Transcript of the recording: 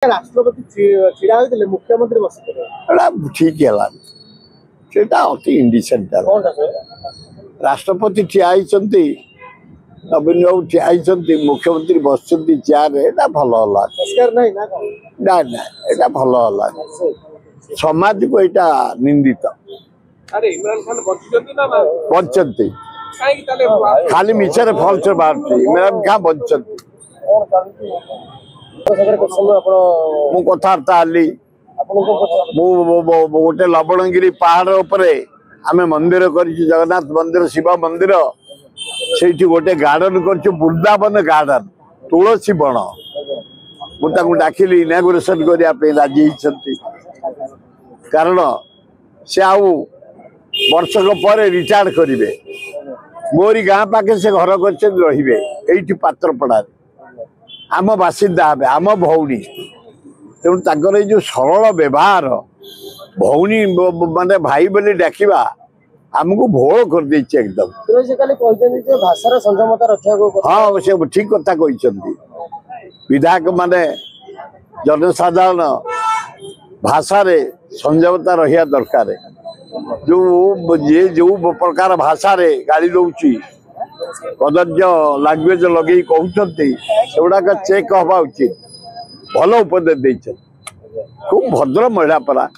राष्ट्रपति छिड़ा होते मुख्यमंत्री बस ठीक है अति इंडिसेंट राष्ट्रपति ठिया नवीन बाबू ठिया मुख्यमंत्री बस चेयर भल ना ना भल समाज को यहाँ निंदित बचती खाली मिछरे फल्स बाहर इमरान क्या बचती मु कथबार्ता हली गोटे लवणगिरी पहाड़ उपरे आमे मंदिर कर जगन्नाथ मंदिर शिव मंदिर से गोटे गार्डन कर वृंदावन गार्डन तुलसी बण मुझे डाकिली इनागुरेसन करने राजी होती कारण से आउ वर्षक पर रिटायर्ड करेंगे मोरी गाँ पाखे से घर कर पात्रपड़ा आम बासिंदा हे आम भौणी तेणु जो सरल व्यवहार भौणी माने भाई बोली डाकिबा आमको भोल कर देछि एकदम भाषार संयमता रक्षा हाँ से ठीक कथा कहते विधायक माने जनसाधारण भाषा रे संयमता रहिया दरकार जो ये जो प्रकार भाषा रे गाड़ी दौची कदर्य लांगुएज लगे कहते सेगुड़ाक चेक हवा उचित भल उपदेश खूब भद्र महिला परा।